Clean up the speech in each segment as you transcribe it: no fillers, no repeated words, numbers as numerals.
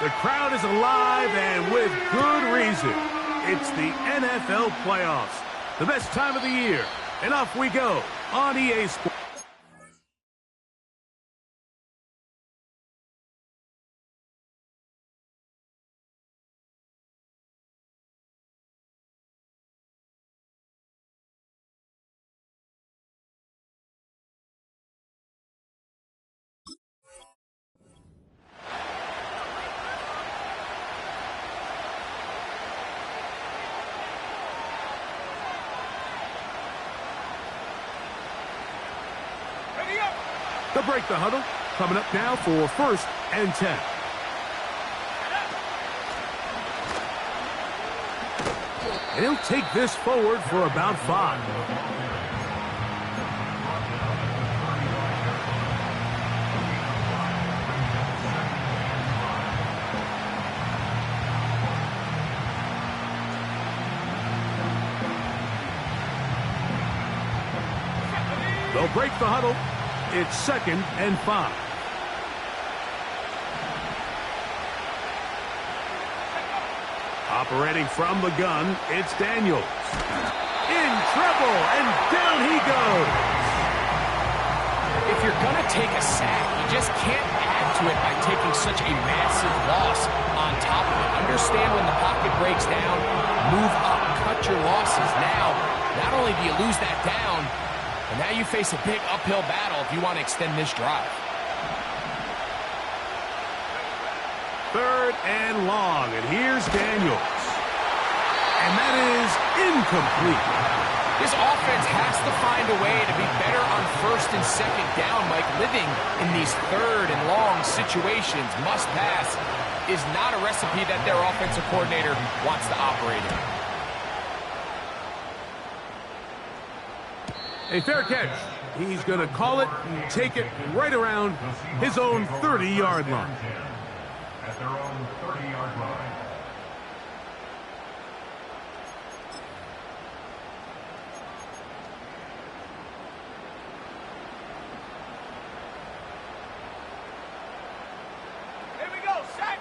The crowd is alive, and with good reason. It's the NFL playoffs, the best time of the year. And off we go on EA Sports. They'll break the huddle. Coming up now for 1st and 10. And he'll take this forward for about 5. They'll break the huddle. It's 2nd and 5. Operating from the gun, it's Daniels. In trouble, and down he goes. If you're going to take a sack, you just can't add to it by taking such a massive loss on top of it. Understand when the pocket breaks down, move up, cut your losses. Now, not only do you lose that down, and now you face a big uphill battle if you want to extend this drive. 3rd and long, and here's Daniels. And that is incomplete. This offense has to find a way to be better on 1st and 2nd down. Like, living in these 3rd and long situations, must pass, is not a recipe that their offensive coordinator wants to operate in. A fair catch. He's going to call it and take it right around his own 30-yard line. At their own 30-yard line. Here we go, set.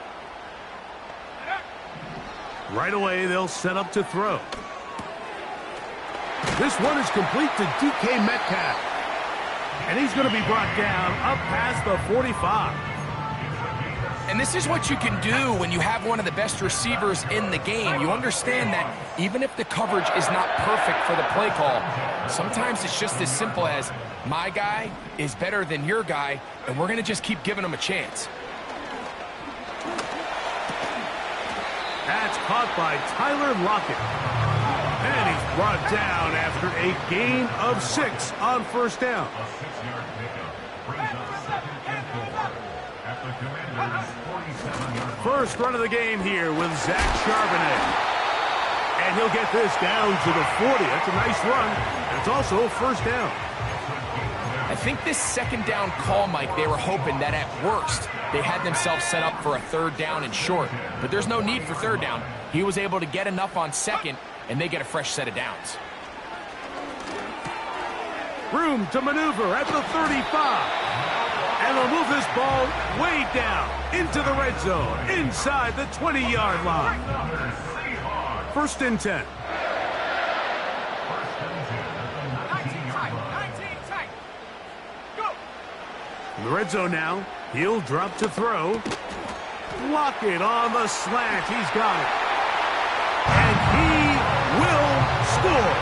Right away, they'll set up to throw. This one is complete to DK Metcalf. And he's going to be brought down up past the 45. And this is what you can do when you have one of the best receivers in the game. You understand that even if the coverage is not perfect for the play call, sometimes it's just as simple as my guy is better than your guy, and we're going to just keep giving him a chance. That's caught by Tyler Lockett. And he's brought down after a gain of 6 on 1st down. A 6-yard pickup brings up 2nd and 4 at the Commanders' 47-yard line. First run of the game here with Zach Charbonnet. And he'll get this down to the 40. That's a nice run. And it's also 1st down. I think this 2nd down call, Mike, they were hoping that at worst they had themselves set up for a 3rd down and short. But there's no need for 3rd down. He was able to get enough on 2nd, and they get a fresh set of downs. Room to maneuver at the 35. And they'll move this ball way down into the red zone, inside the 20-yard line. 1st and 10. In the red zone now, he'll drop to throw. Lockett on the slant, he's got it. And he will score.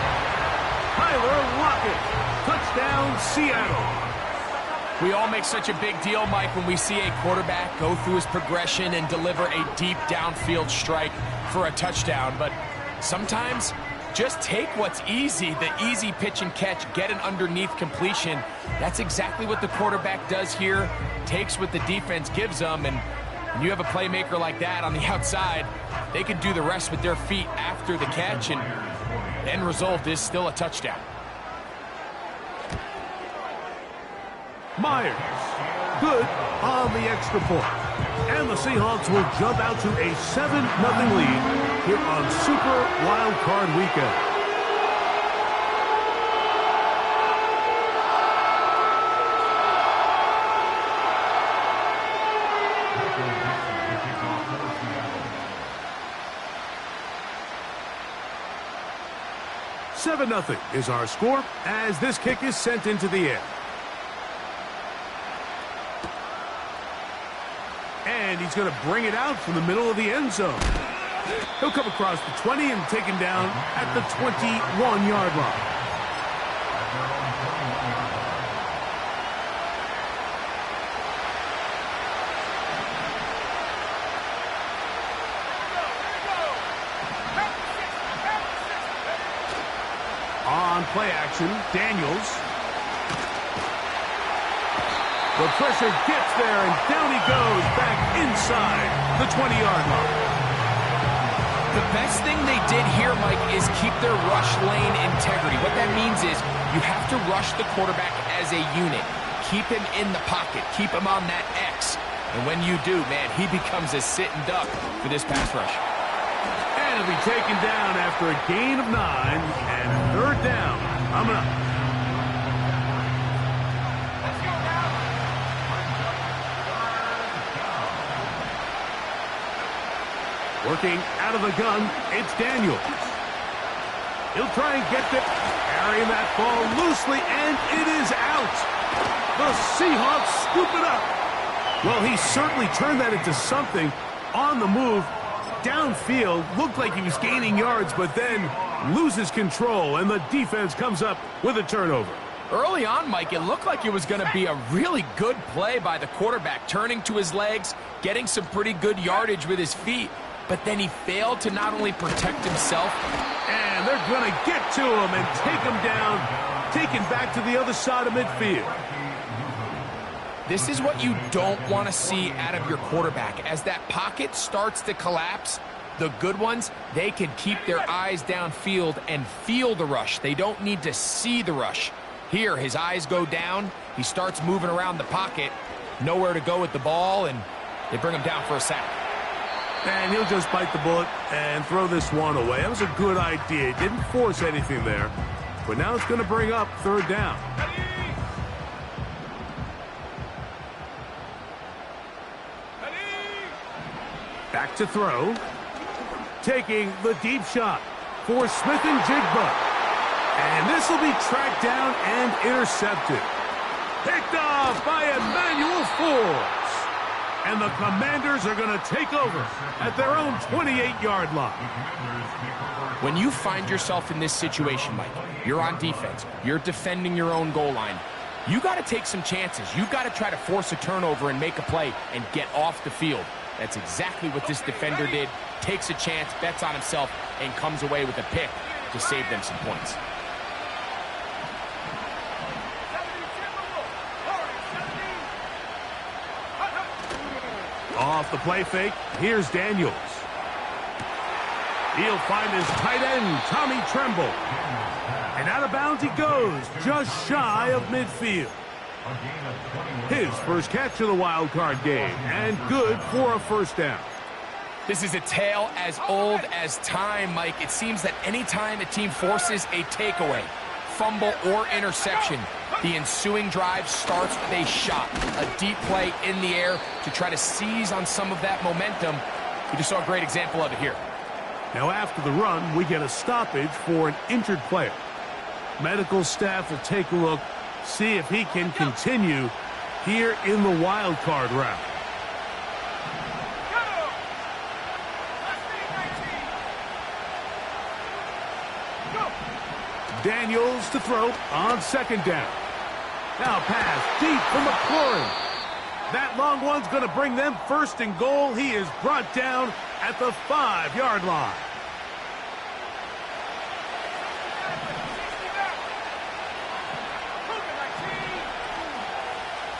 Tyler Lockett, touchdown Seattle. We all make such a big deal, Mike, when we see a quarterback go through his progression and deliver a deep downfield strike for a touchdown. But sometimes just take what's easy, the easy pitch and catch, get an underneath completion. That's exactly what the quarterback does here, takes what the defense gives them, and when you have a playmaker like that on the outside, they can do the rest with their feet after the catch, and the end result is still a touchdown. Myers, good on the extra point. And the Seahawks will jump out to a 7-0 lead here on Super Wildcard Weekend. 7-0 is our score as this kick is sent into the air. And he's going to bring it out from the middle of the end zone. He'll come across the 20 and take him down at the 21-yard line. On play action, Daniels. The pressure gets there, and down he goes back inside the 20-yard line. The best thing they did here, Mike, is keep their rush lane integrity. What that means is you have to rush the quarterback as a unit. Keep him in the pocket. Keep him on that X. And when you do, man, he becomes a sitting duck for this pass rush. And he'll be taken down after a gain of 9 and third down. Coming up. Working out of the gun, it's Daniels. He'll try and get it, carrying that ball loosely, and it is out. The Seahawks scoop it up. Well, he certainly turned that into something on the move. Downfield, looked like he was gaining yards, but then loses control, and the defense comes up with a turnover. Early on, Mike, it looked like it was going to be a really good play by the quarterback, turning to his legs, getting some pretty good yardage with his feet. But then he failed to not only protect himself. And they're going to get to him and take him down, taken back to the other side of midfield. This is what you don't want to see out of your quarterback. As that pocket starts to collapse, the good ones, they can keep their eyes downfield and feel the rush. They don't need to see the rush. Here, his eyes go down. He starts moving around the pocket. Nowhere to go with the ball, and they bring him down for a sack. And he'll just bite the bullet and throw this one away. That was a good idea. He didn't force anything there. But now it's going to bring up third down. Back to throw. Taking the deep shot for Smith and Jigba. And this will be tracked down and intercepted. Picked off by Emmanuel Forbes. And the Commanders are going to take over at their own 28-yard line. When you find yourself in this situation, Mike, you're on defense, you're defending your own goal line, you got to take some chances. You got to try to force a turnover and make a play and get off the field. That's exactly what this defender did. Takes a chance, bets on himself, and comes away with a pick to save them some points. Off the play fake, here's Daniels. He'll find his tight end, Tommy Tremble. And out of bounds he goes, just shy of midfield. His first catch of the wild card game, and good for a first down. This is a tale as old as time, Mike. It seems that anytime a team forces a takeaway, fumble, or interception, the ensuing drive starts with a shot, a deep play in the air to try to seize on some of that momentum. We just saw a great example of it here. Now after the run, we get a stoppage for an injured player. Medical staff will take a look, see if he can continue here in the wild card round. Daniels to throw on second down. Now pass deep from McLaurin. That long one's going to bring them first and goal. He is brought down at the 5-yard line.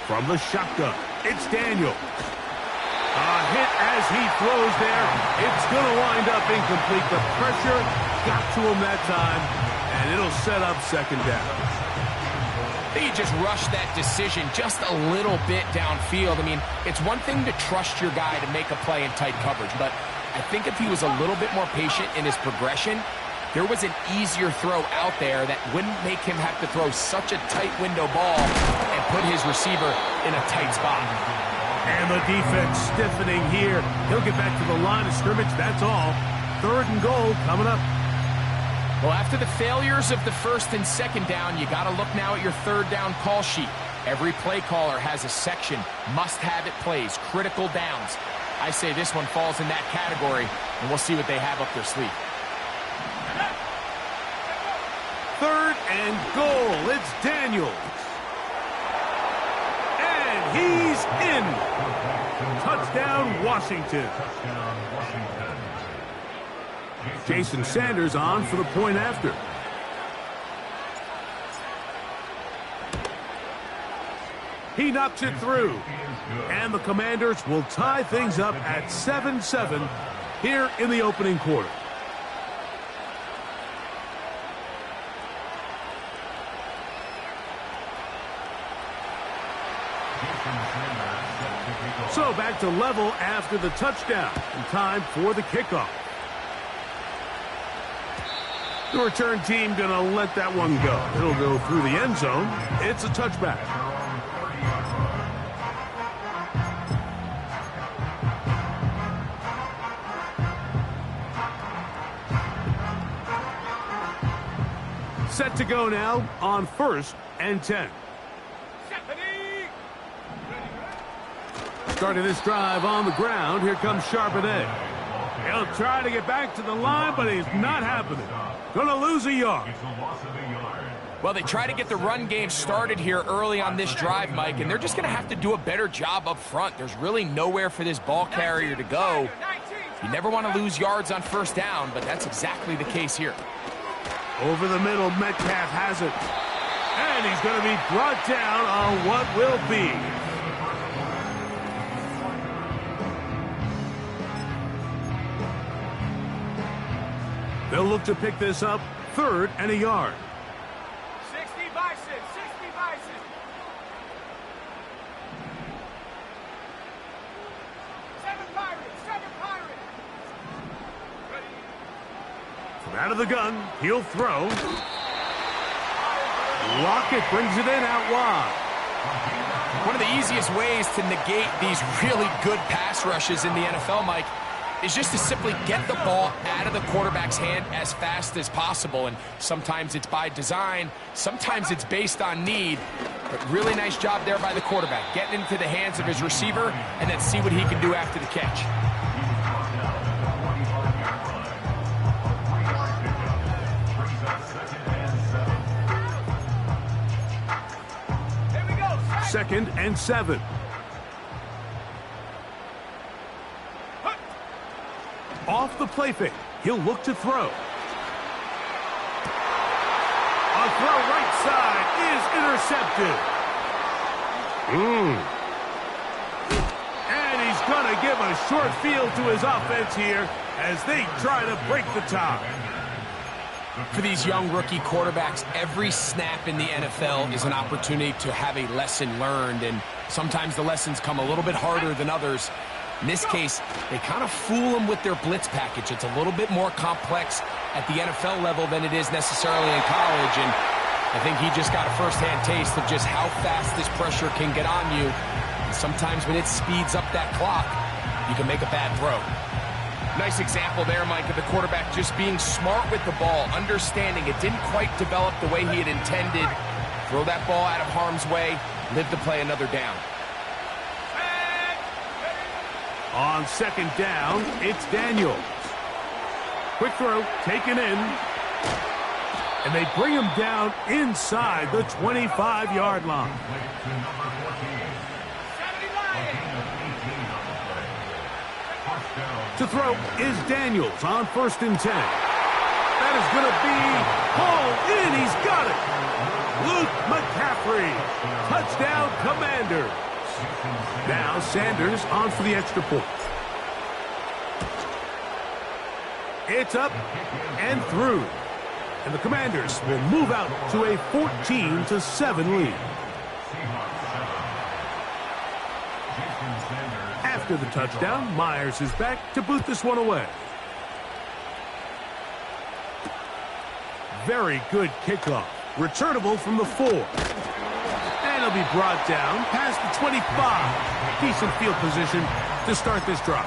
From the shotgun, it's Daniels. A hit as he throws there. It's going to wind up incomplete. The pressure got to him that time, and it'll set up second down. He just rushed that decision just a little bit downfield. I mean, it's one thing to trust your guy to make a play in tight coverage, but I think if he was a little bit more patient in his progression, there was an easier throw out there that wouldn't make him have to throw such a tight window ball and put his receiver in a tight spot. And the defense stiffening here. He'll get back to the line of scrimmage, that's all. Third and goal coming up. Well, after the failures of the first and second down, you got to look now at your third down call sheet. Every play caller has a section, must-have-it plays, critical downs. I say this one falls in that category, and we'll see what they have up their sleeve. Third and goal. It's Daniels. And he's in. Touchdown, Washington. Jason Sanders on for the point after. He knocks it through. And the Commanders will tie things up at 7-7 here in the opening quarter. So back to level after the touchdown. And time for the kickoff. The return team going to let that one go. It'll go through the end zone. It's a touchback. Set to go now on 1st and 10. Starting this drive on the ground, here comes Charbonnet. He'll try to get back to the line, but he's not happening. Gonna lose a yard. Well, they try to get the run game started here early on this drive, Mike, and they're just going to have to do a better job up front. There's really nowhere for this ball carrier to go. You never want to lose yards on first down, but that's exactly the case here. Over the middle, Metcalf has it. And he's going to be brought down on what will be. They'll look to pick this up, 3rd and a yard. 60 by 6, 60 by 6. Seven Pirates. From out of the gun, he'll throw. Lockett brings it in out wide. One of the easiest ways to negate these really good pass rushes in the NFL, Mike, is just to simply get the ball out of the quarterback's hand as fast as possible. And sometimes it's by design, sometimes it's based on need. But really nice job there by the quarterback, getting into the hands of his receiver and then see what he can do after the catch. Here we go. 2nd and 7. Off the play fake. He'll look to throw. A throw right side is intercepted. And he's going to give a short field to his offense here as they try to break the tie. For these young rookie quarterbacks, every snap in the NFL is an opportunity to have a lesson learned, and sometimes the lessons come a little bit harder than others. In this case, they kind of fool them with their blitz package. It's a little bit more complex at the NFL level than it is necessarily in college, and I think he just got a first-hand taste of just how fast this pressure can get on you. And sometimes when it speeds up that clock, you can make a bad throw. Nice example there, Mike, of the quarterback just being smart with the ball, understanding it didn't quite develop the way he had intended. Throw that ball out of harm's way, live to play another down. On 2nd down, it's Daniels. Quick throw, taken in. And they bring him down inside the 25-yard line. To throw is Daniels on 1st and 10. That is going to be hauled in. He's got it. Luke McCaffrey. Touchdown, Commanders. Now Sanders on for the extra point. It's up and through. And the Commanders will move out to a 14-7 lead. After the touchdown, Myers is back to boot this one away. Very good kickoff. Returnable from the 4. And he'll be brought down past the 25. Decent field position to start this drive.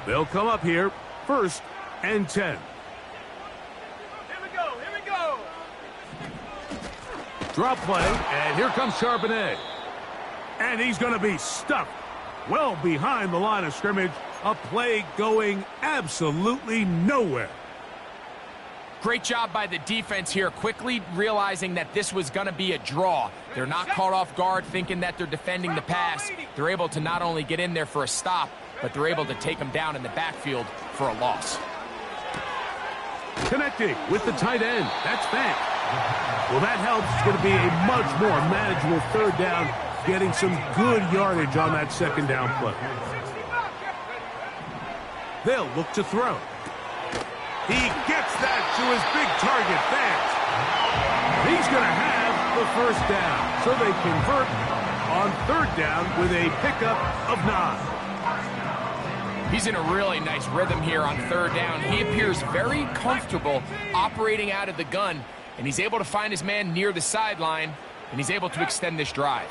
They'll come up here, 1st and 10. Here we go, here we go. Drop play, and here comes Charbonnet. And he's going to be stuck well behind the line of scrimmage. A play going absolutely nowhere. Great job by the defense here, quickly realizing that this was going to be a draw. They're not caught off guard thinking that they're defending the pass. They're able to not only get in there for a stop, but they're able to take them down in the backfield for a loss. Connecting with the tight end. That's Fant. Well, that helps. It's going to be a much more manageable 3rd down, getting some good yardage on that 2nd down play. They'll look to throw. He gets that to his big target, Fant. He's going to have the 1st down. So they convert on 3rd down with a pickup of 9. He's in a really nice rhythm here on 3rd down. He appears very comfortable operating out of the gun, and he's able to find his man near the sideline, and he's able to extend this drive.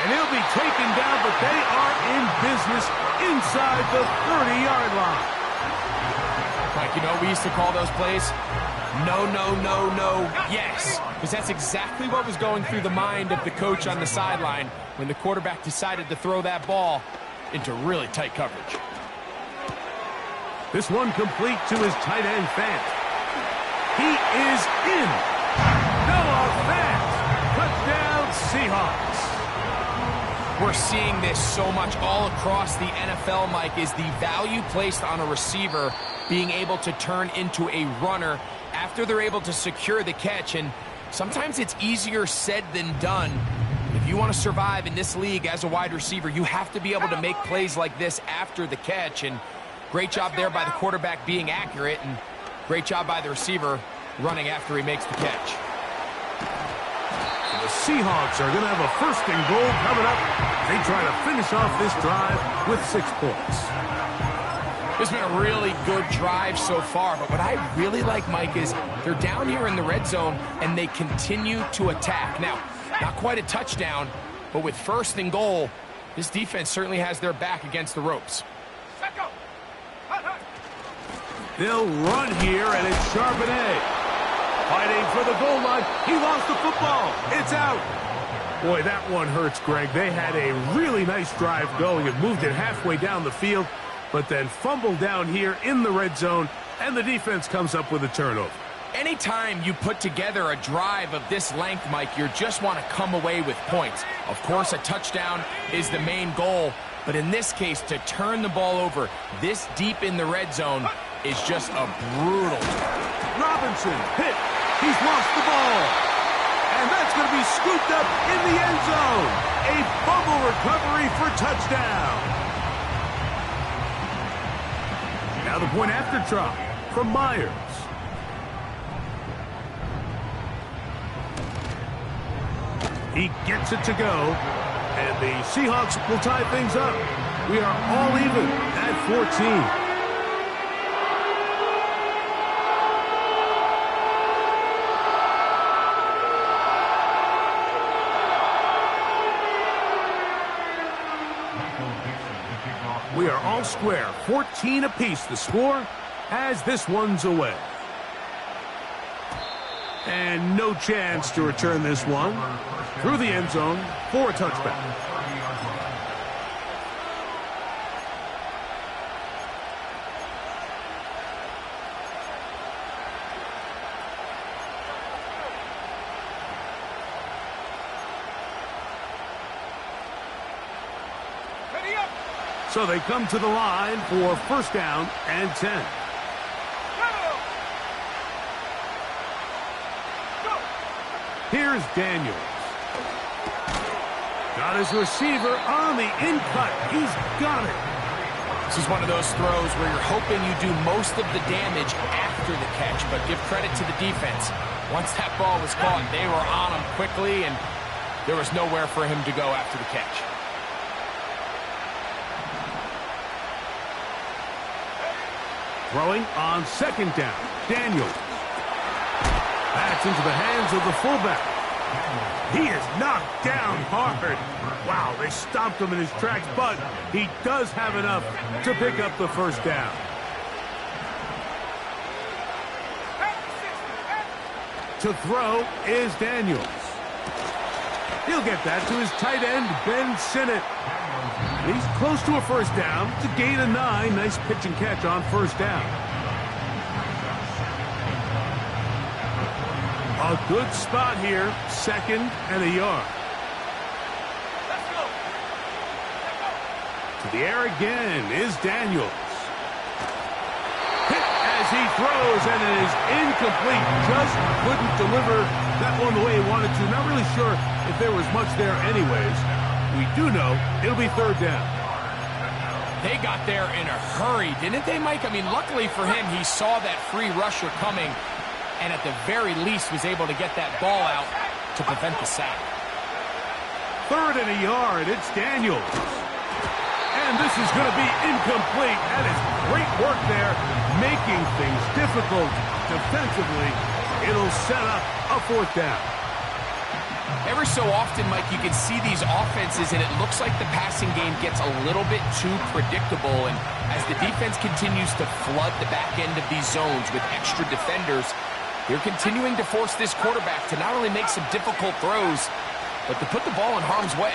And he'll be taken down, but they are in business inside the 30-yard line. Mike, you know we used to call those plays no, no, no, no, yes. Because that's exactly what was going through the mind of the coach on the sideline when the quarterback decided to throw that ball into really tight coverage. This one complete to his tight end, Fant. He is in. Noah Fant. Touchdown, Seahawks. We're seeing this so much all across the NFL, Mike, is the value placed on a receiver being able to turn into a runner after they're able to secure the catch. And sometimes it's easier said than done. If you want to survive in this league as a wide receiver, you have to be able to make plays like this after the catch. And great job there by the quarterback being accurate, and great job by the receiver running after he makes the catch. The Seahawks are going to have a 1st and goal coming up. They try to finish off this drive with 6 points. It's been a really good drive so far, but what I really like, Mike, is they're down here in the red zone, and they continue to attack. Now, not quite a touchdown, but with 1st and goal, this defense certainly has their back against the ropes. They'll run here, and it's Charbonnet. Fighting for the goal line. He lost the football. It's out. Boy, that one hurts, Greg. They had a really nice drive going and moved it halfway down the field, but then fumbled down here in the red zone, and the defense comes up with a turnover. Anytime you put together a drive of this length, Mike, you just want to come away with points. Of course, a touchdown is the main goal, but in this case, to turn the ball over this deep in the red zone is just a brutal. Robinson hit. He's lost the ball. And that's going to be scooped up in the end zone. A bubble recovery for touchdown. Now the point after try from Myers. He gets it to go. And the Seahawks will tie things up. We are all even at 14. We are all square, 14 apiece the score as this one's away. And no chance to return this one through the end zone for a touchback. So they come to the line for 1st down and 10. Here's Daniels. Got his receiver on the in-cut. He's got it. This is one of those throws where you're hoping you do most of the damage after the catch, but give credit to the defense. Once that ball was caught, they were on him quickly, and there was nowhere for him to go after the catch. Throwing on 2nd down. Daniels. That's into the hands of the fullback. He is knocked down hard. Wow, they stopped him in his tracks, but he does have enough to pick up the first down. To throw is Daniels. He'll get that to his tight end, Ben Sinnott. He's close to a first down. It's a gain of 9. Nice pitch and catch on first down. A good spot here, 2nd and a yard. To the air again is Daniels. Hit as he throws, and it is incomplete. Just couldn't deliver that one the way he wanted to. Not really sure if there was much there anyways. We do know it'll be 3rd down. They got there in a hurry, didn't they, Mike? I mean, luckily for him, he saw that free rusher coming, and at the very least was able to get that ball out to prevent the sack. 3rd and a yard. It's Daniels. And this is going to be incomplete. That is great work there, making things difficult defensively. It'll set up a 4th down. Every so often, Mike, you can see these offenses, and it looks like the passing game gets a little bit too predictable. And as the defense continues to flood the back end of these zones with extra defenders, they're continuing to force this quarterback to not only make some difficult throws, but to put the ball in harm's way.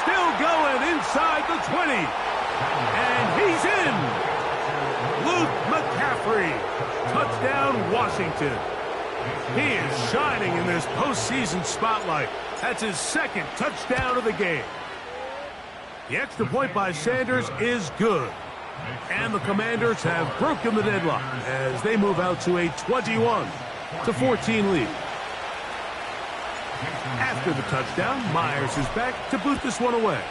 Still going inside the 20. And he's in. Luke McCaffrey. Touchdown, Washington. He is shining in this postseason spotlight. That's his 2nd touchdown of the game. The extra point by Sanders is good. And the Commanders have broken the deadlock as they move out to a 21-14 lead. After the touchdown, Myers is back to boot this one away.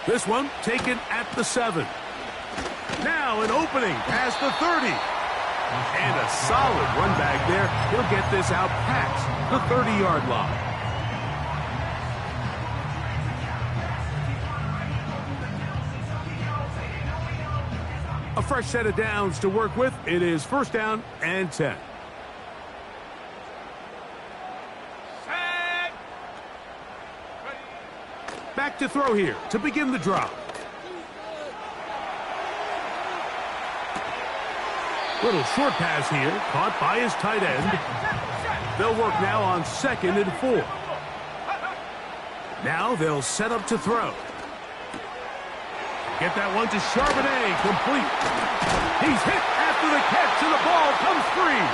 This one taken at the 7. Now an opening past the 30. And a solid run back there. He'll get this out past the 30-yard line. A fresh set of downs to work with. It is 1st down and 10. Back to throw here to begin the drop. Little short pass here, caught by his tight end. They'll work now on 2nd and 4. Now they'll set up to throw. Get that one to Charbonnet, complete. He's hit after the catch, and the ball comes free.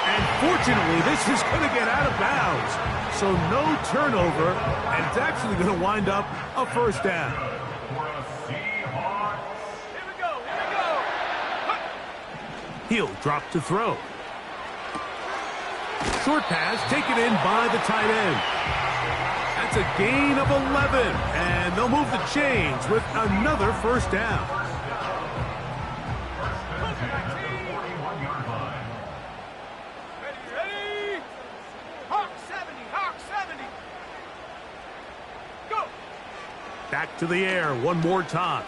And fortunately, this is going to get out of bounds. So no turnover, and it's actually going to wind up a 1st down. He'll drop to throw. Short pass taken in by the tight end. That's a gain of 11, and they'll move the chains with another 1st down. Ready? Hawk 70. Go. Back to the air one more time.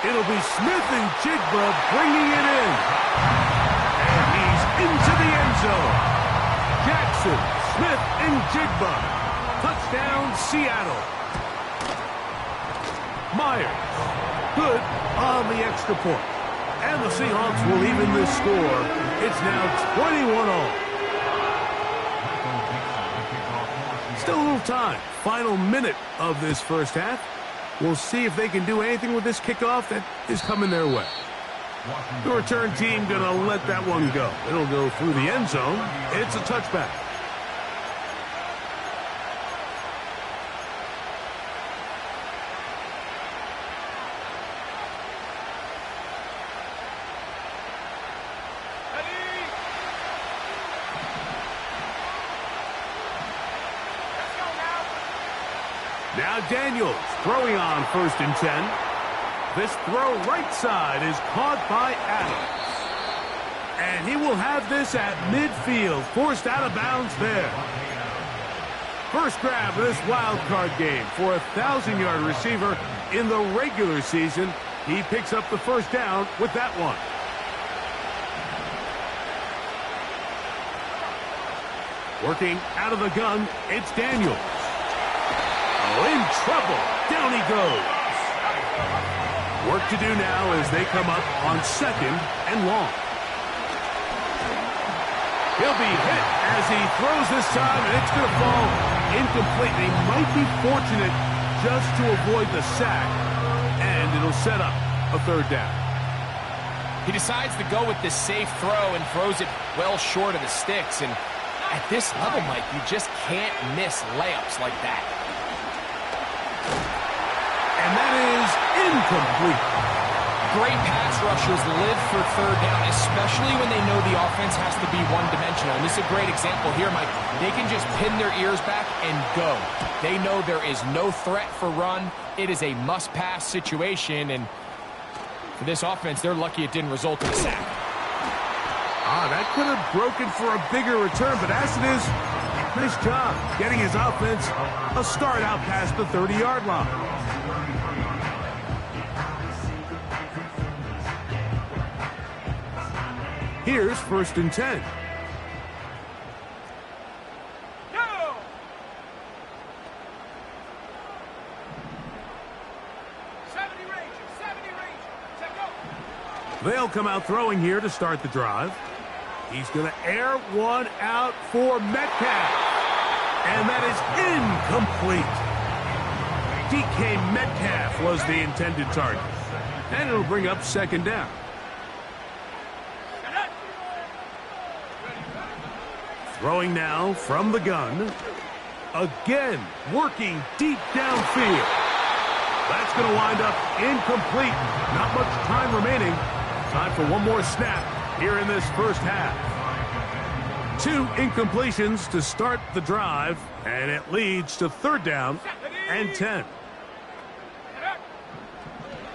It'll be Smith and Jigba bringing it in. And he's into the end zone. Jackson, Smith, and Jigba. Touchdown, Seattle. Myers, good on the extra point. And the Seahawks will even this score. It's now 21-all. Still a little time. Final minute of this 1st half. We'll see if they can do anything with this kickoff that is coming their way. The return team going to let that one go. It'll go through the end zone. It's a touchback. Now Daniels throwing on 1st and 10. This throw right side is caught by Adams. And he will have this at midfield, forced out of bounds there. First grab of this wild card game for a 1,000-yard receiver in the regular season. He picks up the 1st down with that one. Working out of the gun, it's Daniels. Oh, in trouble. Down he goes. Work to do now as they come up on 2nd and long. He'll be hit as he throws this time, and it's going to fall incomplete. He might be fortunate just to avoid the sack, and it'll set up a 3rd down. He decides to go with this safe throw and throws it well short of the sticks. And at this level, Mike, you just can't miss layups like that. And that is incomplete. Great pass rushers live for 3rd down, especially when they know the offense has to be one-dimensional. And this is a great example here, Mike. They can just pin their ears back and go. They know there is no threat for run. It is a must-pass situation, and for this offense, they're lucky it didn't result in a sack. That could have broken for a bigger return, but as it is, nice job getting his offense a start out past the 30-yard line. Here's 1st and 10. Go! They'll come out throwing here to start the drive. He's going to air one out for Metcalf. And that is incomplete. DK Metcalf was the intended target. And it'll bring up 2nd down. Throwing now from the gun. Again, working deep downfield. That's going to wind up incomplete. Not much time remaining. Time for one more snap here in this first half. 2 incompletions to start the drive, and it leads to 3rd down and 10.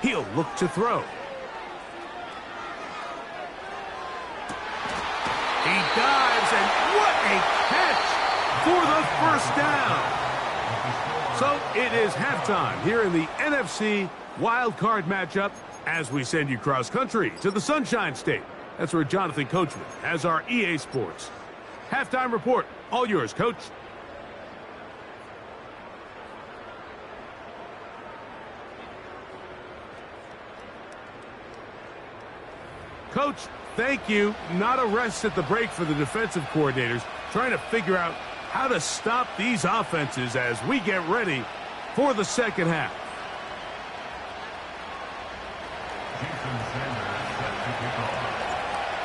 He'll look to throw. He dives, and what a catch for the 1st down. So it is halftime here in the NFC Wildcard matchup as we send you cross-country to the Sunshine State. That's where Jonathan Coachman has our EA Sports halftime report. All yours, Coach. Coach, thank you. Not a rest at the break for the defensive coordinators, trying to figure out how to stop these offenses as we get ready for the second half.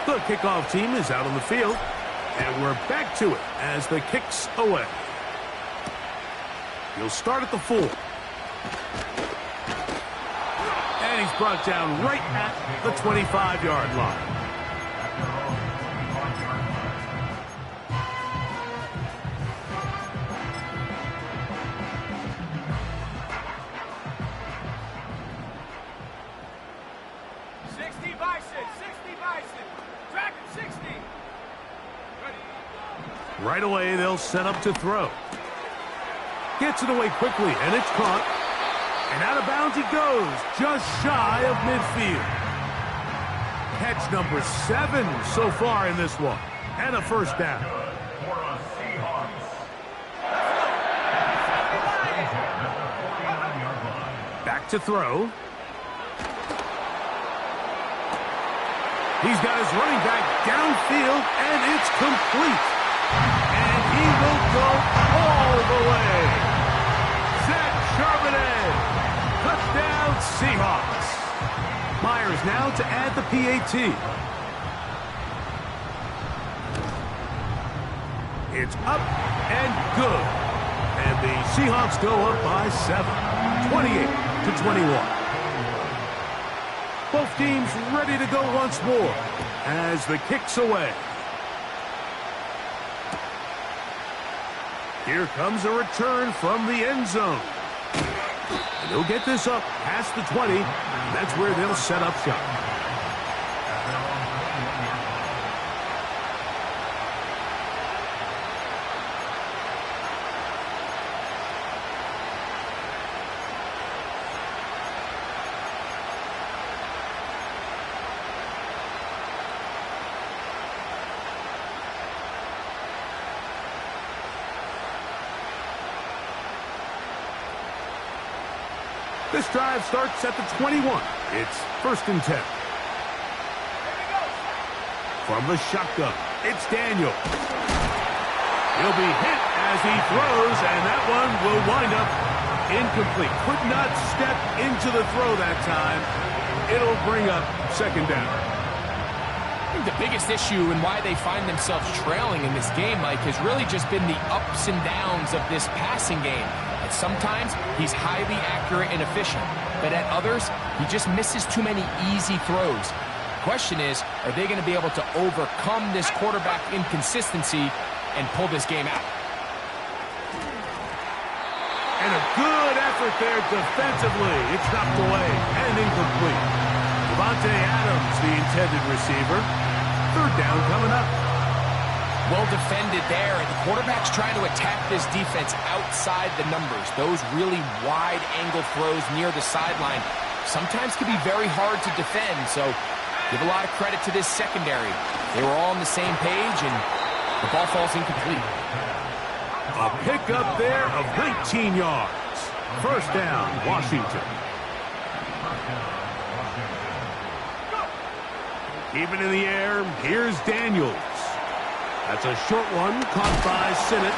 The kickoff team is out on the field, and we're back to it as the kick's away. He'll start at the 4. And he's brought down right at the 25-yard line. Right away, they'll set up to throw. Gets it away quickly, and it's caught. And out of bounds he goes, just shy of midfield. Catch number 7 so far in this one. And a 1st down. Back to throw. He's got his running back downfield, and it's complete. And he will go all the way. Zach Charbonnet. Touchdown, Seahawks. Myers now to add the PAT. It's up and good. And the Seahawks go up by 7, 28-21. Both teams ready to go once more as the kick's away. Here comes a return from the end zone. And they'll get this up past the 20. And that's where they'll set up shop. This drive starts at the 21. It's 1st and 10. From the shotgun, it's Daniel. He'll be hit as he throws, and that one will wind up incomplete. Could not step into the throw that time. It'll bring up 2nd down. I think the biggest issue and why they find themselves trailing in this game, Mike, has really just been the ups and downs of this passing game. And sometimes he's highly accurate and efficient, but at others, he just misses too many easy throws. The question is, are they going to be able to overcome this quarterback inconsistency and pull this game out? And a good effort there defensively. It's knocked away and incomplete. Devontae Adams, the intended receiver. 3rd down coming up. Well defended there, and the quarterback's trying to attack this defense outside the numbers. Those really wide angle throws near the sideline sometimes can be very hard to defend, so give a lot of credit to this secondary. They were all on the same page, and the ball falls incomplete. A pickup there of 19 yards. 1st down, Washington. Keep it in the air. Here's Daniels. That's a short one, caught by Sinnott.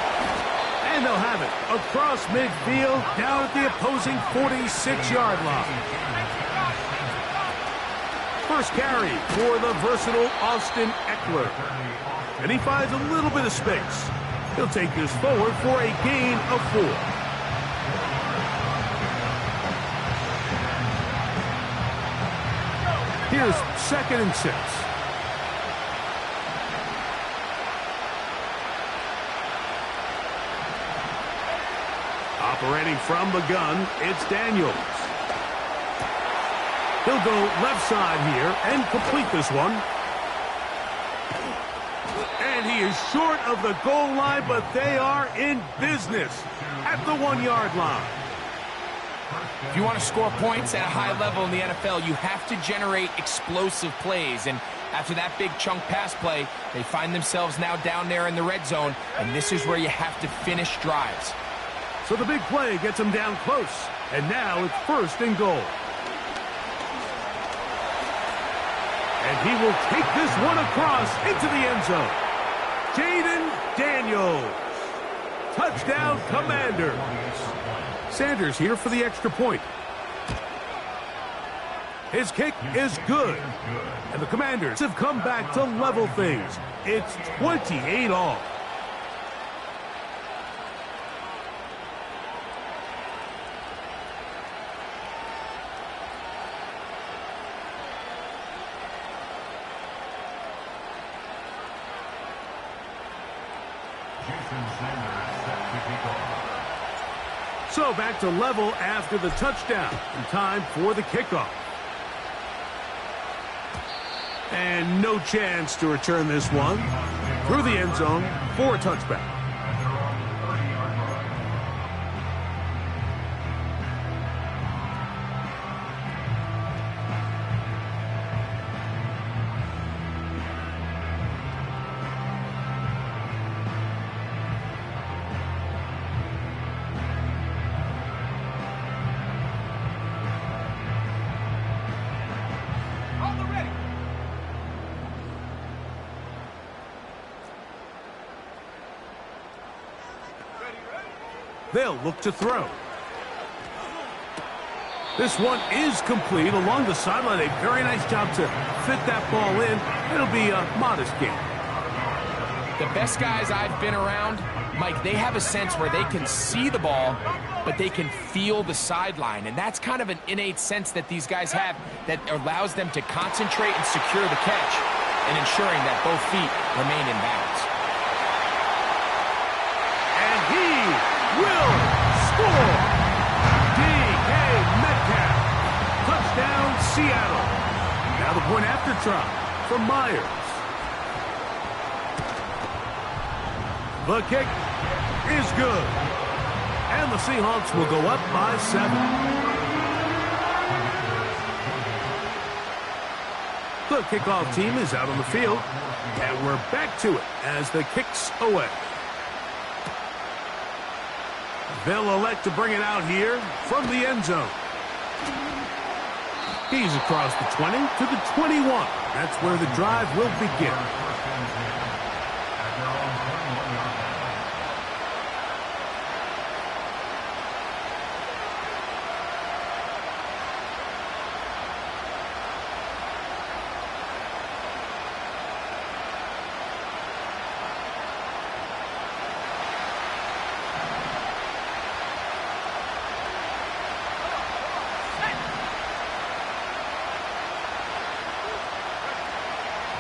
And they'll have it across midfield, down at the opposing 46-yard line. First carry for the versatile Austin Eckler. And he finds a little bit of space. He'll take this forward for a gain of 4. Here's 2nd and 6. Operating from the gun, it's Daniels. He'll go left side here and complete this one. And he is short of the goal line, but they are in business at the 1-yard line. If you want to score points at a high level in the NFL, you have to generate explosive plays. And after that big chunk pass play, they find themselves now down there in the red zone, and this is where you have to finish drives. So the big play gets him down close, and now it's 1st and goal. And he will take this one across into the end zone. Jaden Daniels. Touchdown, Commanders. Sanders here for the extra point. His kick is good. And the Commanders have come back to level things. It's 28 all. So back to level after the touchdown. And time for the kickoff. And no chance to return this one through the end zone for a touchback. They'll look to throw. This one is complete along the sideline. A very nice job to fit that ball in. It'll be a modest gain. The best guys I've been around, Mike, they have a sense where they can see the ball, but they can feel the sideline. And that's kind of an innate sense that these guys have that allows them to concentrate and secure the catch and ensuring that both feet remain in bounds. And he will score. D.K. Metcalf. Touchdown, Seattle. Now the point after try from Myers. The kick is good. And the Seahawks will go up by 7. The kickoff team is out on the field. And we're back to it as the kick's away. They'll elect to bring it out here from the end zone. He's across the 20 to the 21. That's where the drive will begin.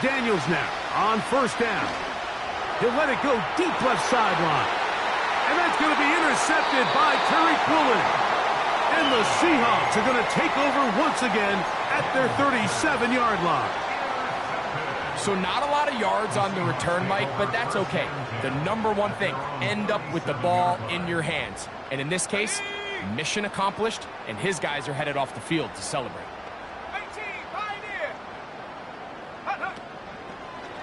Daniels now on first down. He'll let it go deep left sideline. And that's going to be intercepted by Terry Quillen. And the Seahawks are going to take over once again at their 37-yard line. So not a lot of yards on the return, Mike, but that's okay. The number one thing, end up with the ball in your hands. And in this case, mission accomplished, and his guys are headed off the field to celebrate.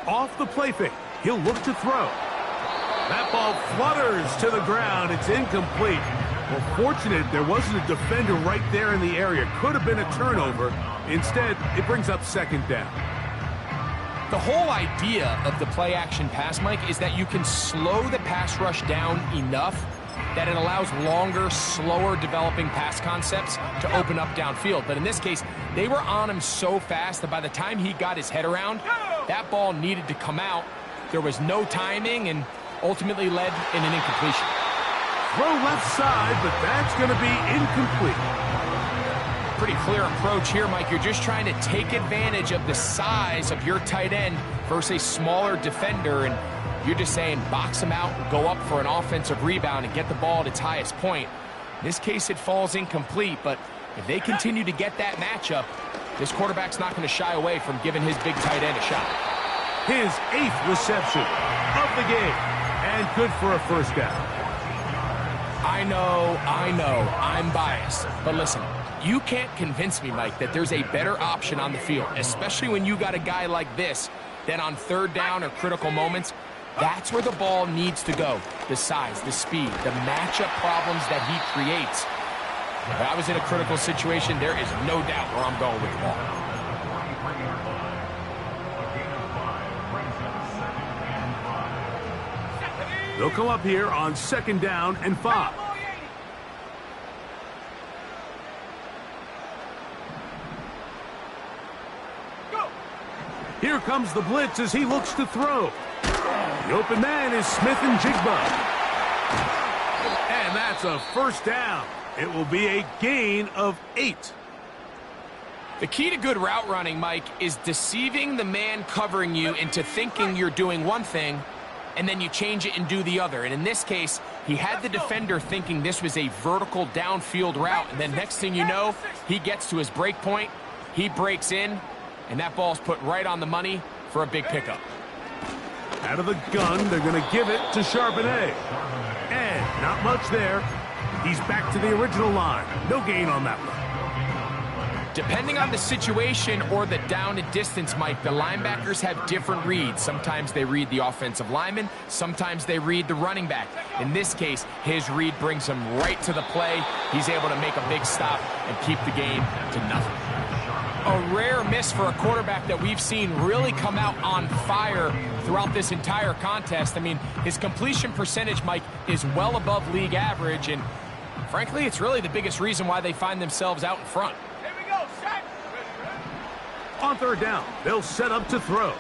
Off the play fake, he'll look to throw. That ball flutters to the ground. It's incomplete. Well, fortunate there wasn't a defender right there in the area. Could have been a turnover. Instead, it brings up second down. The whole idea of the play-action pass, Mike, is that you can slow the pass rush down enough that it allows longer, slower developing pass concepts to open up downfield. But in this case, they were on him so fast that by the time he got his head around, that ball needed to come out. There was no timing and ultimately led in an incompletion. Throw left side, but that's going to be incomplete. Pretty clear approach here, Mike. You're just trying to take advantage of the size of your tight end versus a smaller defender, and you're just saying box him out, go up for an offensive rebound, and get the ball at its highest point. In this case, it falls incomplete, but if they continue to get that matchup, this quarterback's not going to shy away from giving his big tight end a shot. His 8th reception of the game, and good for a first down. I know, I'm biased, but listen, you can't convince me, Mike, that there's a better option on the field, especially when you got a guy like this, that on third down or critical moments, that's where the ball needs to go. The size, the speed, the matchup problems that he creates. If I was in a critical situation, there is no doubt where I'm going with the ball. They'll come up here on second down and 5. Here comes the blitz as he looks to throw. The open man is Smith and Jigba. And that's a first down. It will be a gain of 8. The key to good route running, Mike, is deceiving the man covering you into thinking you're doing one thing, and then you change it and do the other. And in this case, he had the defender thinking this was a vertical downfield route, and then next thing you know, he gets to his break point, he breaks in, and that ball's put right on the money for a big pickup. Out of the gun, they're going to give it to Charbonnet. And not much there. He's back to the original line. No gain on that one. Depending on the situation or the down and distance, Mike, the linebackers have different reads. Sometimes they read the offensive lineman. Sometimes they read the running back. In this case, his read brings him right to the play. He's able to make a big stop and keep the game to nothing. A rare miss for a quarterback that we've seen really come out on fire throughout this entire contest. I mean, his completion percentage, Mike, is well above league average, and frankly, it's really the biggest reason why they find themselves out in front. Here we go, set. On third down, they'll set up to throw.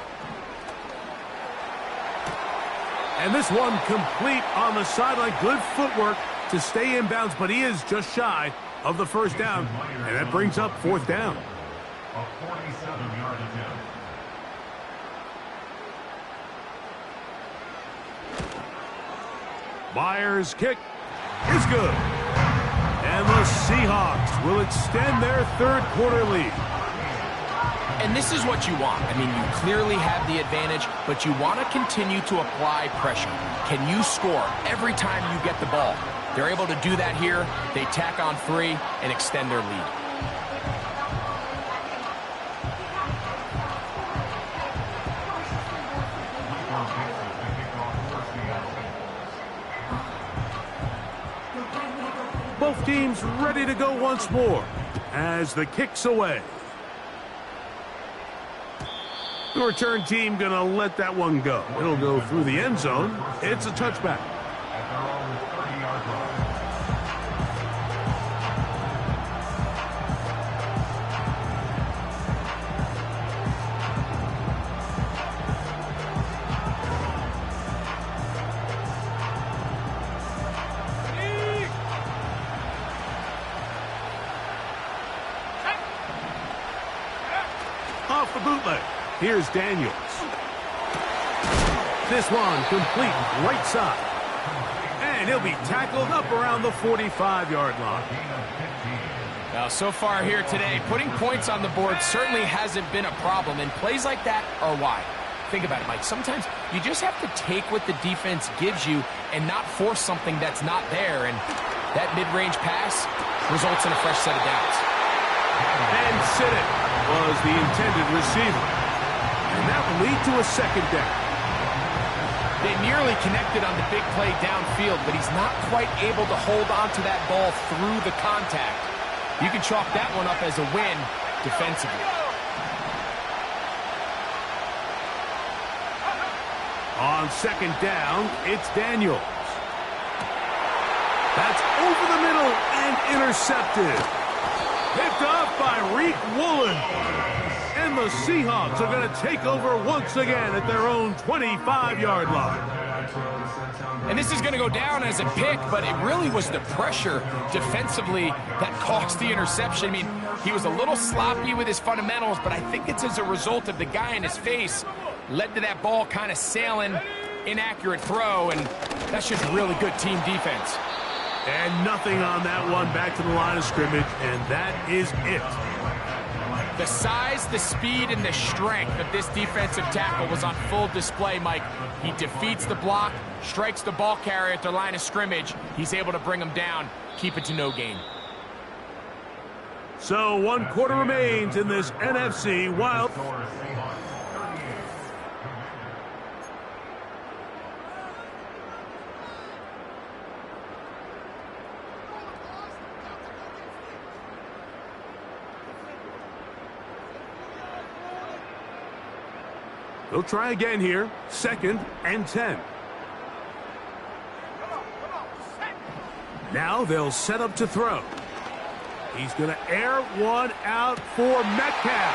And this one complete on the sideline. Good footwork to stay in bounds, but he is just shy of the first down, and that brings up fourth down. A 47-yard attempt. Myers' kick is good. And the Seahawks will extend their third quarter lead. And this is what you want. I mean, you clearly have the advantage, but you want to continue to apply pressure. Can you score every time you get the ball? They're able to do that here. They tack on 3 and extend their lead. Both teams ready to go once more. as the kick's away. The return team going to let that one go. It'll go through the end zone. It's a touchback. At their own 30-yard line. Off the bootleg. Here's Daniels. This one complete right side. And he'll be tackled up around the 45-yard line. Now, so far here today, putting points on the board certainly hasn't been a problem, and plays like that are why. Think about it, Mike. Sometimes you just have to take what the defense gives you and not force something that's not there, and that mid-range pass results in a fresh set of downs. And Sinnott was the intended receiver. And that will lead to a second down. They nearly connected on the big play downfield, but he's not quite able to hold on to that ball through the contact. You can chalk that one up as a win defensively. On second down, it's Daniels. That's over the middle and intercepted. Picked off by Reek Woolen. And the Seahawks are going to take over once again at their own 25-yard line. And this is going to go down as a pick, but it really was the pressure defensively that caused the interception. I mean, he was a little sloppy with his fundamentals, but I think it's as a result of the guy in his face led to that ball kind of sailing, inaccurate throw, and that's just really good team defense. And nothing on that one, back to the line of scrimmage, and that is it. The size, the speed, and the strength of this defensive tackle was on full display, Mike. He defeats the block, strikes the ball carrier at the line of scrimmage. He's able to bring him down, keep it to no gain. So 1 quarter remains in this NFC Wild. They'll try again here. 2nd and 10. Now they'll set up to throw. He's going to air one out for Metcalf.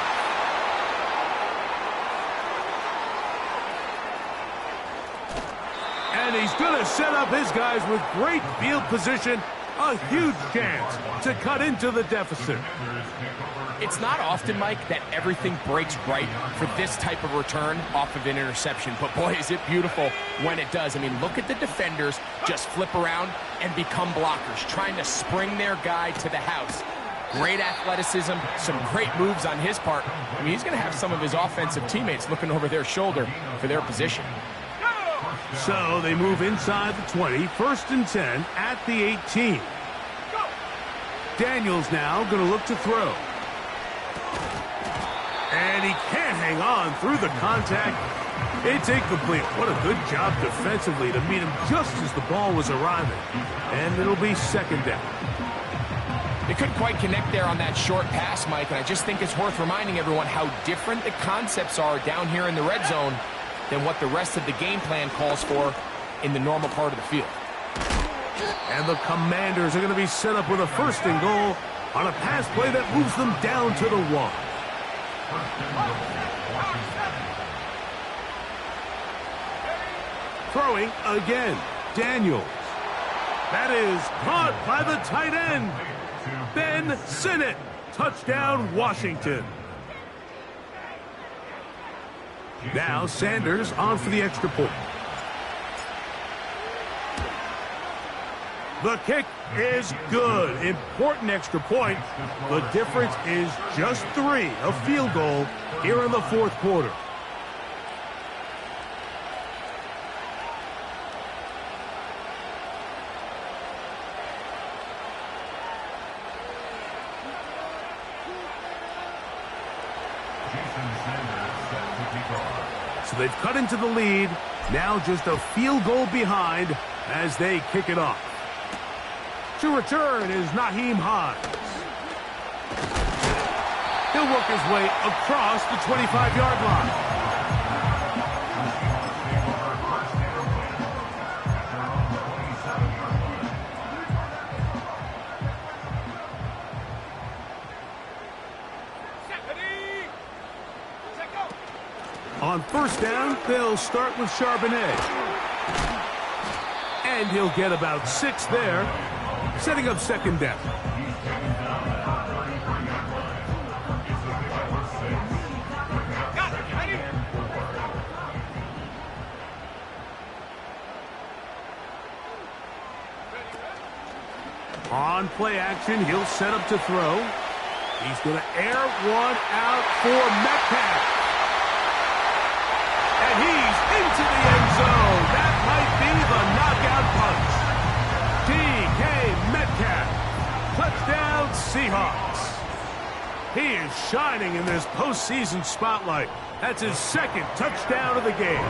And he's going to set up his guys with great field position. A huge chance to cut into the deficit. It's not often, Mike, that everything breaks right for this type of return off of an interception. But, boy, is it beautiful when it does. I mean, look at the defenders just flip around and become blockers, trying to spring their guy to the house. Great athleticism, some great moves on his part. I mean, he's going to have some of his offensive teammates looking over their shoulder for their position. So they move inside the 20, 1st and 10 at the 18. Daniels now going to look to throw. And he can't hang on through the contact. It's incomplete. What a good job defensively to meet him just as the ball was arriving. And it'll be 2nd down. They couldn't quite connect there on that short pass, Mike, and I just think it's worth reminding everyone how different the concepts are down here in the red zone than what the rest of the game plan calls for in the normal part of the field. And the Commanders are going to be set up with a 1st and goal on a pass play that moves them down to the 1. Throwing again, Daniels. That is caught by the tight end, Ben Sinnott. Touchdown, Washington. Now Sanders on for the extra point. The kick is good. Important extra point. The difference is just 3, a field goal here in the 4th quarter. So they've cut into the lead. Now just a field goal behind as they kick it off. To return is Naheem Hines. He'll work his way across the 25-yard line. On first down, they'll start with Charbonnet. And he'll get about 6 there, setting up second down. On play action, he'll set up to throw. He's going to air one out for Metcalf. And he's into the end zone. That might be the knockout punch. DK Metcalf. Touchdown, Seahawks. He is shining in this postseason spotlight. That's his second touchdown of the game.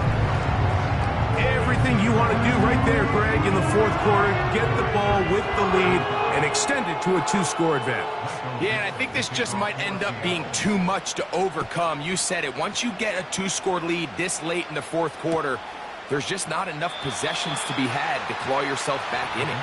Everything you want to do right there, Greg, in the fourth quarter, get the ball with the lead and extend it to a 2-score advantage. Yeah, and I think this just might end up being too much to overcome. You said it. Once you get a 2-score lead this late in the fourth quarter, there's just not enough possessions to be had to claw yourself back in it.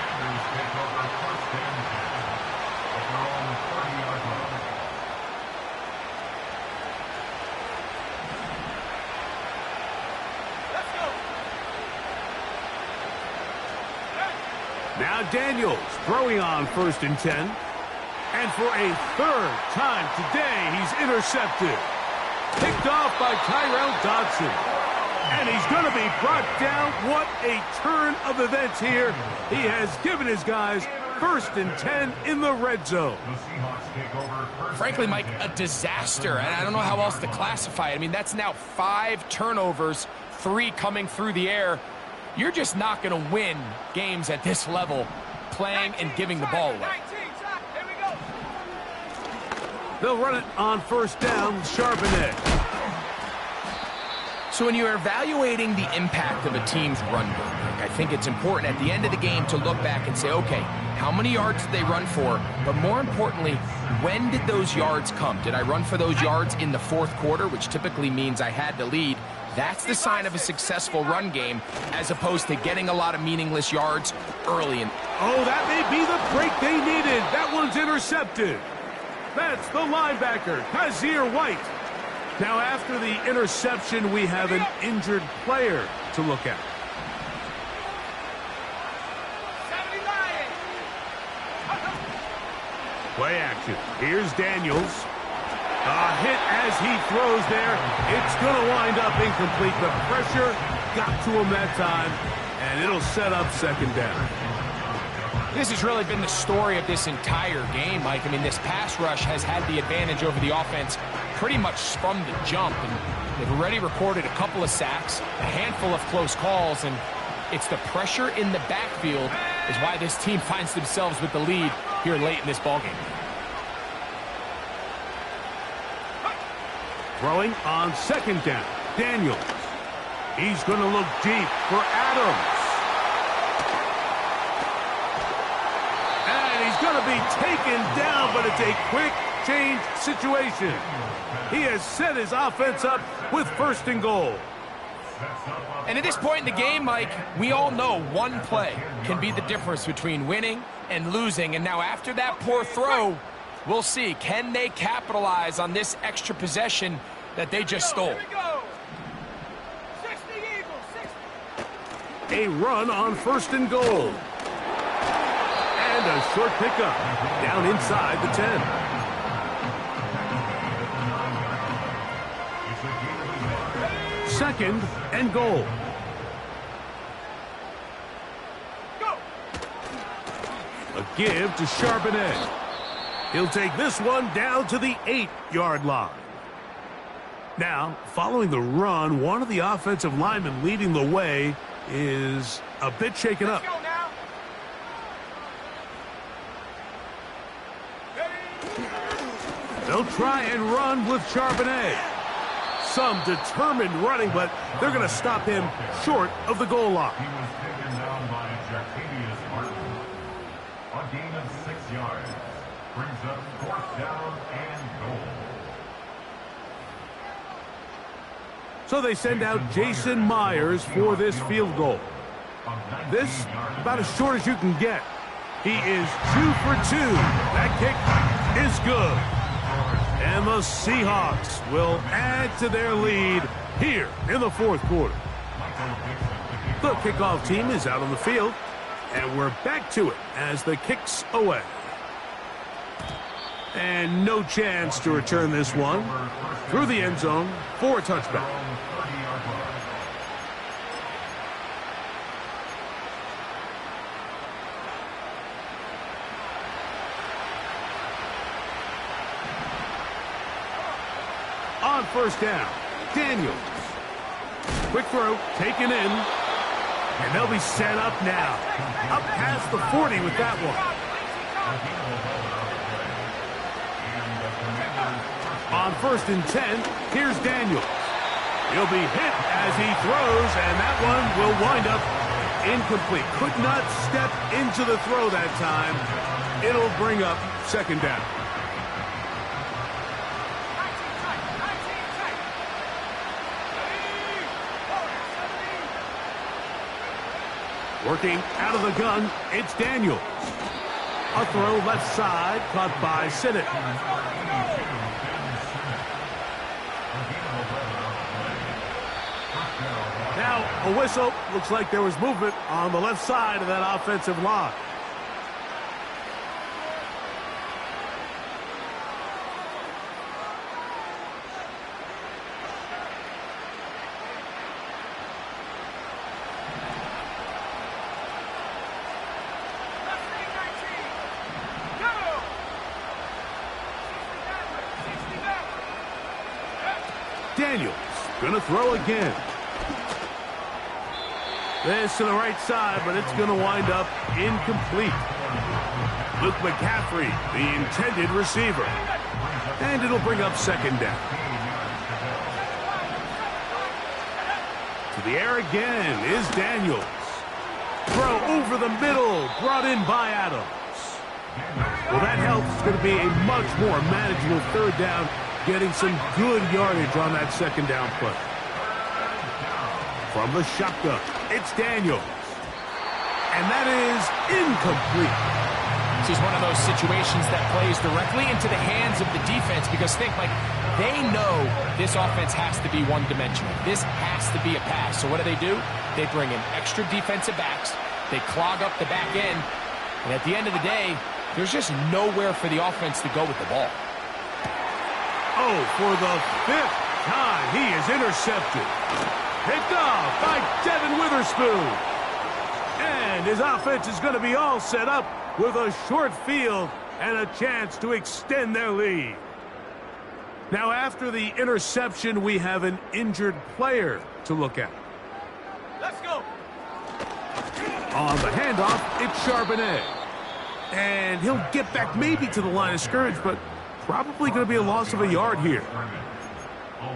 Now Daniels throwing on 1st and 10. And for a third time today, he's intercepted. Picked off by Tyrell Dodson. And he's going to be brought down. What a turn of events here. He has given his guys 1st and 10 in the red zone. Frankly, Mike, a disaster. And I don't know how else to classify it. I mean, that's now 5 turnovers, 3 coming through the air. You're just not going to win games at this level playing and giving the ball away. They'll run it on 1st down with Charbonnet. So when you're evaluating the impact of a team's run game, I think it's important at the end of the game to look back and say, okay, how many yards did they run for? But more importantly, when did those yards come? Did I run for those yards in the fourth quarter, which typically means I had the lead? That's the sign of a successful run game, as opposed to getting a lot of meaningless yards early in. Oh, that may be the break they needed. That one's intercepted. That's the linebacker, Kazir White. Now, after the interception, we have an injured player to look at. Play action. Here's Daniels. A hit as he throws there. It's going to wind up incomplete. The pressure got to him that time, and it'll set up second down. This has really been the story of this entire game, Mike. I mean, this pass rush has had the advantage over the offense pretty much from the jump, and they've already recorded a couple of sacks, a handful of close calls, and it's the pressure in the backfield is why this team finds themselves with the lead here late in this ballgame. Throwing on 2nd down, Daniels. He's going to look deep for Adams. And he's going to be taken down, but it's a quick change situation. He has set his offense up with 1st and goal. And at this point in the game, Mike, we all know one play can be the difference between winning and losing. And now after that poor throw, we'll see, can they capitalize on this extra possession that they just stole? A run on 1st and goal. And a short pickup down inside the 10. 2nd and goal. A give to Charbonnet. He'll take this one down to the 8-yard line. Now, following the run, one of the offensive linemen leading the way is a bit shaken up. They'll try and run with Charbonnet. Some determined running, but they're going to stop him short of the goal line. He was taken down by Jacavius Martin. A gain of 6 yards. Brings up 4th down and goal. So they send out Jason Myers for this field goal. This, about as short as you can get. He is 2 for 2. That kick is good. And the Seahawks will add to their lead here in the fourth quarter. The kickoff team is out on the field, and we're back to it as the kick's away. And no chance to return this one through the end zone for a touchback. On first down, Daniels. Quick throw, taken in. And they'll be set up now. Up past the 40 with that one. On 1st and 10, here's Daniels. He'll be hit as he throws, and that one will wind up incomplete. Could not step into the throw that time. It'll bring up second down. Working out of the gun, it's Daniels. A throw left side, caught by Sinnott. Now, a whistle. Looks like there was movement on the left side of that offensive line. Daniels going to throw again. This to the right side, but it's going to wind up incomplete. Luke McCaffrey, the intended receiver. And it'll bring up second down. To the air again is Daniels. Throw over the middle, brought in by Adams. Well, that helps. It's going to be a much more manageable third down, getting some good yardage on that second down play. From the shotgun, it's Daniels. And that is incomplete. This is one of those situations that plays directly into the hands of the defense because think, like, they know this offense has to be one-dimensional. This has to be a pass. So what do? They bring in extra defensive backs. They clog up the back end. And at the end of the day, there's just nowhere for the offense to go with the ball. Oh, for the 5th time, he is intercepted. Picked off by Devin Witherspoon. And his offense is going to be all set up with a short field and a chance to extend their lead. Now, after the interception, we have an injured player to look at. Let's go. On the handoff, it's Charbonnet. And he'll get back maybe to the line of scrimmage, but probably going to be a loss of a yard here.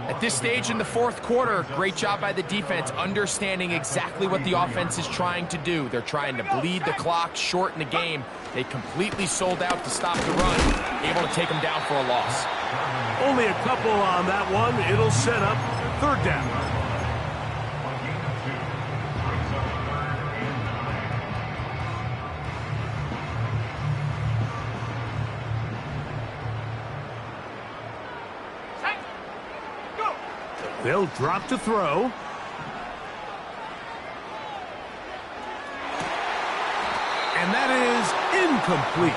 At this stage in the fourth quarter, great job by the defense, understanding exactly what the offense is trying to do. They're trying to bleed the clock, shorten the game. They completely sold out to stop the run, able to take them down for a loss. Only a couple on that one. It'll set up third down. They'll drop to throw. And that is incomplete.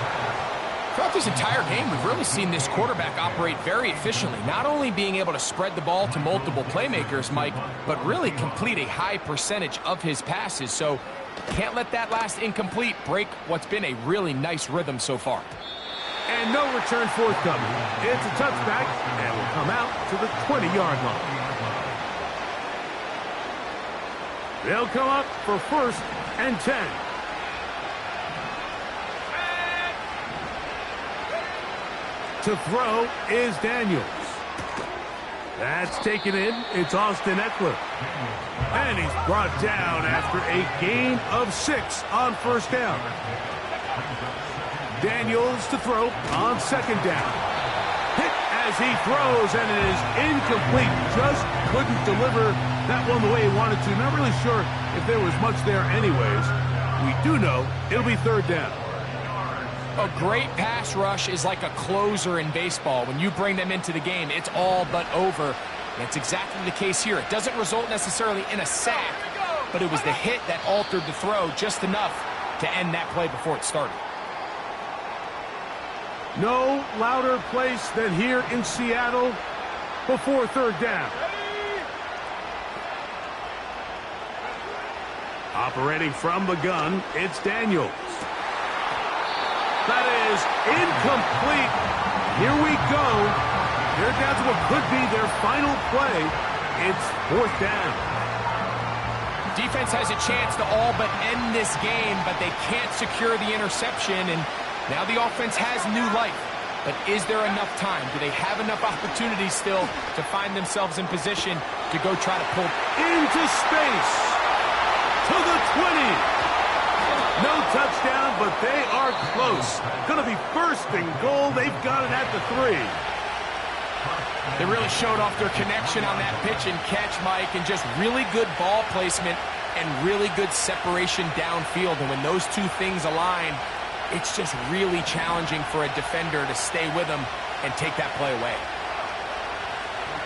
Throughout this entire game, we've really seen this quarterback operate very efficiently, not only being able to spread the ball to multiple playmakers, Mike, but really complete a high percentage of his passes. So can't let that last incomplete break what's been a really nice rhythm so far. And no return forthcoming. It's a touchback, and will come out to the 20-yard line. They'll come up for 1st and 10. To throw is Daniels. That's taken in. It's Austin Eckler. And he's brought down after a gain of 6 on first down. Daniels to throw on second down. Hit as as he throws, and it is incomplete. Just couldn't deliver that one the way he wanted to. Not really sure if there was much there anyways. We do know it'll be third down. A great pass rush is like a closer in baseball. When you bring them into the game, it's all but over. That's exactly the case here. It doesn't result necessarily in a sack, but it was the hit that altered the throw just enough to end that play before it started. No louder place than here in Seattle before third down. Operating from the gun, it's Daniels. That is incomplete. Here we go. They're down to what could be their final play. It's fourth down. Defense has a chance to all but end this game, but they can't secure the interception, and now the offense has new life. But is there enough time? Do they have enough opportunities still to find themselves in position to go try to pull into space to the 20. No touchdown, but they are close. Going to be first and goal. They've got it at the 3. They really showed off their connection on that pitch and catch, Mike, and just really good ball placement and really good separation downfield. And when those two things align, it's just really challenging for a defender to stay with them and take that play away.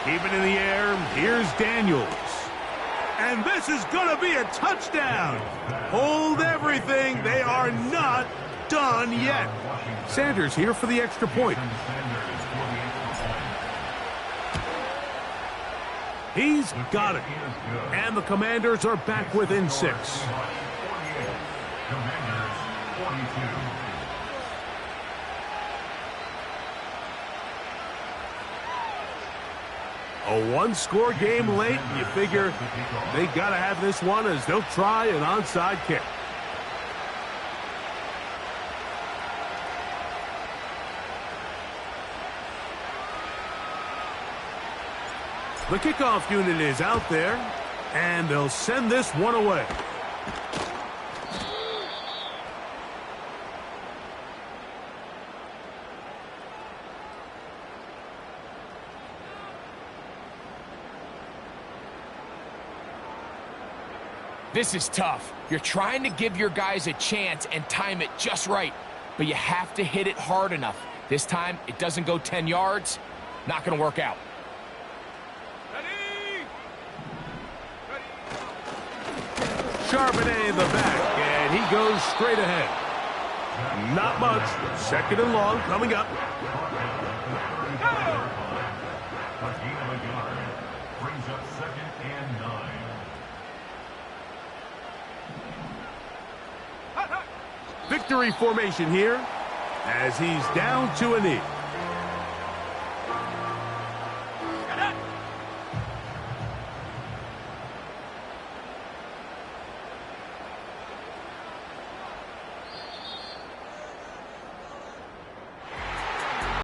Keep it in the air. Here's Daniels. And this is going to be a touchdown. Hold everything. They are not done yet. Sanders here for the extra point. He's got it. And the Commanders are back within 6. A one-score game late, you figure they got to have this one as they'll try an onside kick. The kickoff unit is out there, and they'll send this one away. This is tough. You're trying to give your guys a chance and time it just right, but you have to hit it hard enough. This time, it doesn't go 10 yards. Not going to work out. Charbonnet in the back, and he goes straight ahead. Not much. Second and long coming up. Brings up 2nd and 9. Victory formation here as he's down to a knee.